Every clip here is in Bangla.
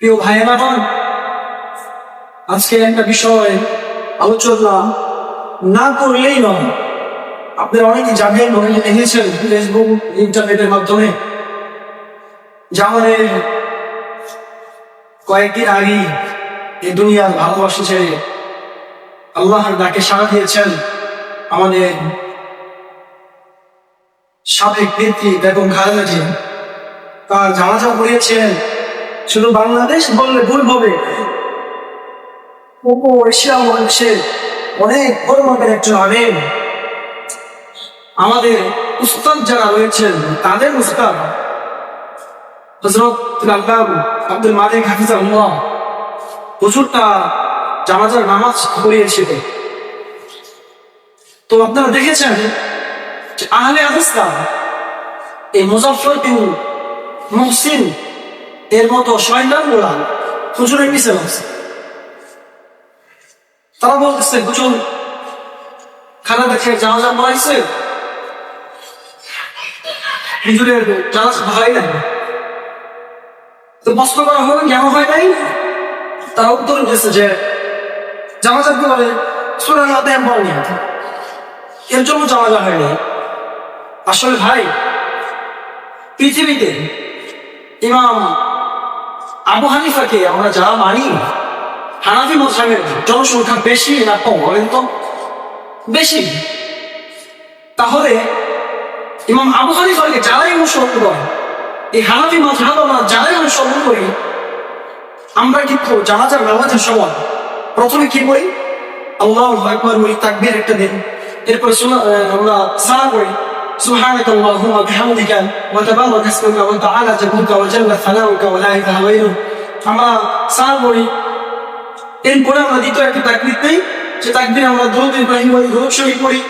প্রিয় ভাইয়েরা, আজকে একটা বিষয় আলোচনা না করলেই নয়। আপনারা অনেকে জানেন, অনেকে দেখেছেন ফেসবুক ইন্টারনেটের মাধ্যমে যে আমাদের কয়েকদিন আগে এই দুনিয়ার ভালোবাসা ছেড়ে আল্লাহর ডাকে সাড়া দিয়েছেন আমাদের সাবেক নেত্রী বেগম খালেদা জিয়া। তার জানাজা পড়িয়েছেন শুধু বাংলাদেশ বললে ভুল হবে, এশিয়া মহাদেশের অনেক বড় মাপের একজন আলেম, আমাদের উস্তাদ যারা রয়েছেন তাদের উস্তাদ হযরত আল্লামা আব্দুল মালিক হাফিজাহুল্লাহ হুজুরটা জানাজার নামাজ পড়িয়েছিল। তো আপনারা দেখেছেন যে আহলে হাদিসরা এই মুজাফফর বিন মুহসিন এর মতো শয়তানগুলা হুজুরের পিছে লাগছে। তারা বলতেছে হুজুর খালেদা জিয়ার জানাজা পড়াইছে, হুজুরের জানাজা হয় নাই। তো প্রশ্ন করা হলো কেন হয় নাই? তারা উত্তর দিয়েছে যে জানাজা পড়ে সূরা ফাতিহা পড়েনি, এর জন্য জানাজা হয়নি। আসলে ভাই, পৃথিবীতে ইমাম আবু হানিফাকে আমরা যারা মানি, হানাফি মাযহাবের জনসংখ্যা বেশি না কম বলেন তো? বেশি। তাহলে ইমাম আবু হানিফাকে যারাই অনুসরণ করে, এই হানাফি মাযহাব আমরা যারাই অনুসরণ করি, আমরা কিন্তু জানাজার নামাজের সময় প্রথমে কি করি? আল্লাহু আকবার বলি, তাকবীর একটা দিন, এরপরে আমরা সালাম করি, سبحانك اللهم وبحمدك وتبارك اسمك وتعالى جدك وجل ثناؤك ولا اله غيرك। আমরা সালাম করি, এরপরে আমরা দ্বিতীয় একটা তাকবীর দেই, যে তাকবীরে আমরা দুরূদ ইব্রাহিম ওয়া দুরূদ শরীফ পড়ি।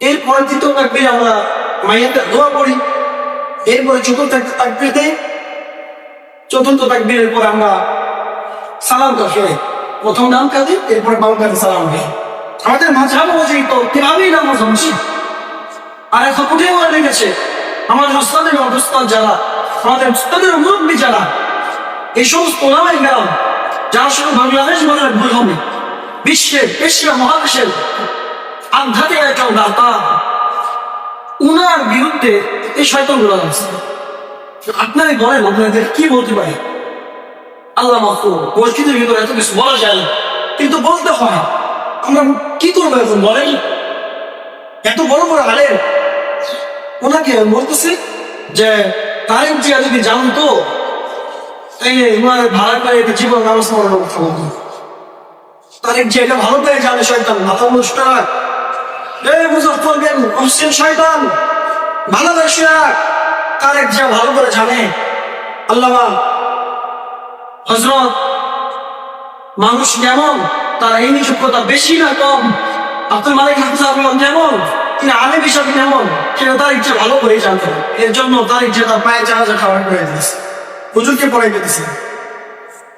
এরপরে তৃতীয় তাকবীরে আমরা মাইয়াতের দোয়া পড়ি। এরপরে চতুর্থ তাকবীর দেই, চতুর্থ তাকবীরের পর আমরা সালাম করি, প্রথম ডান কাঁধে, এরপরে বাম কাঁধে সালাম দিই। আমাদের মাযহাব অনুযায়ী তো কিভাবেই নামাজ হচ্ছে। আর এখন উঠে বলে গেছে আমাদের উস্তাদের উস্তাদ যারা, আমাদের উস্তাদের মুরব্বী যারা, এই সমস্ত ওলামায়ে কেরাম যারা শুধু বাংলাদেশ বলে ভুল হবে, বিশ্বের এশিয়া মহাদেশের আধ্যাত্মিক একটা দাতা, উনার বিরুদ্ধে এই শয়তানগুলো আছে। আপনারাই বলেন, আপনাদের কি বলতে পারি? আল্লাহ মাফুর, মসজিদের ভিতরে এত কিছু বলা যায় না, কিন্তু বলতে হয়। আমরা কি করবো এখন বলেন? এত বড় বড় আলেম, ওনাকে বলতেছে যে তারেক জিয়া যদি জানতো এই ওনার ভাড়া করে একটা জীবন নামাজ পড়ানোর কথা বলতো। তারেক জিয়া এটা ভালো করে জানে শয়তান, মাথা নষ্ট রাখ। এই মুজাফফর বিন মুহসিন শয়তান, বাংলাদেশ রাখ। তারেক জিয়া ভালো করে জানে আল্লামা হযরত মানুষ কেমন, তার এই যোগ্যতা বেশি না কম, আব্দুল মালিক হাফিজাহুল্লাহ যেমন, তিনি আলেম হিসাবে কেমন, সেটা তার ইচ্ছা ভালো করে জানতেন। এর জন্য তার ইচ্ছা তার পায়ে জানাজা খাবার করে দিয়েছে, হুজুরকে পড়াইতে দিয়েছে।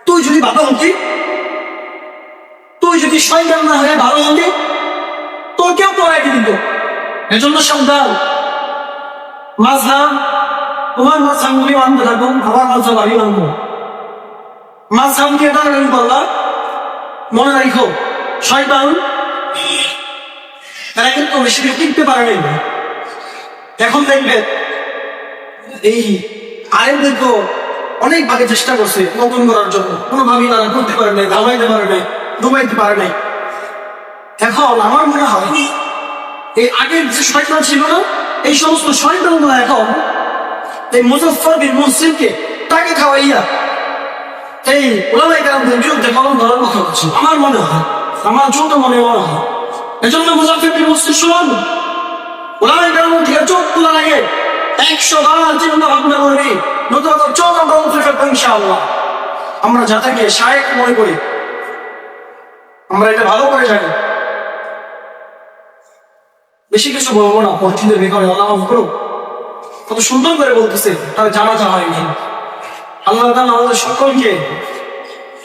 তুই যদি ভালো হতি, তুই যদি শয়তান না হয়ে ভালো হতি, তোর কেউ পড়াইতে দিত। এর জন্য সাবধান। মাযহাব, তোমার মাযহাবগুলি মানতে থাকুন, আমার মাযহাব আমি মানবো। মাযহাব দিয়ে টানাটানি করলা, মনে রাখো শয়তান তারা কিন্তু বেশি টিকতে পারে না। এখন দেখবেন এই আলেমদেরকে অনেক ভাবে চেষ্টা করছে নতুন করার জন্য, কোনোভাবেই তারা করতে পারে নাই, ধামাইতে পারে নাই, ডুবাইতে পারে নাই। এখন আমার মনে হয় এই আগের যে শয়তান ছিল না, এই সমস্ত শয়তানগুলো এখন এই মুজাফফর বিন মুহসিনকে তাকে খাওয়াইয়া এই ওলামায়ে কেরামদের বিরুদ্ধে কলম ধরার কথা হচ্ছে। আমার মনে হয়, আমার ছোট মনে হয়, এজন্য মুজাফফর বিন মুহসিন শুনুন, ওলামায়ে কেরামদের থেকে চোখ তোলা লাগে 100 বার চিন্তা ভাবনা করবি, নতুন চোখ আমরা উঠে ফেলবো ইনশাআল্লাহ। আমরা যাতাকে শায়েখ মনে করি, আমরা এটা ভালো করে জানি। বেশি কিছু বলবো না, পরিচিতের বেকারে আল্লাহ মাফ করুক। কত সুন্দর করে বলতেছে তার জানাজা হয়নি। আল্লাহ তাআলা আমাদের সকলকে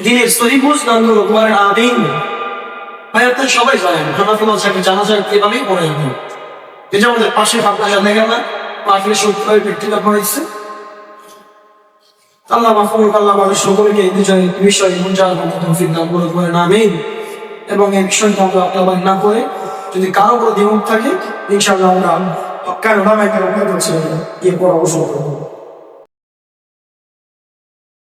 দিনের সহিহ বুঝ দান করুক, বলেন আমিন। ভাই আপনারা সবাই জানেন হানাফি মাযহাবের জানাজা এভাবেই পড়ে যাবে। এই যে আমাদের পাশে আপনারা দেখেন না, মাহফিলে সত্যি ব্যক্তিটা পড়েছে, আল্লাহ মাহফুজ আল্লাহ আমাদের সকলকে এই বিষয়ে বুঝার মতো তৌফিক দান করেন আমিন। এবং এই বিষয়টা আমরা আপনার না করে যদি কারো কোনো দ্বিমত থাকে ইনশাআল্লাহ আমরা কেন নামে কেন করছি এরপর অবসর করবো।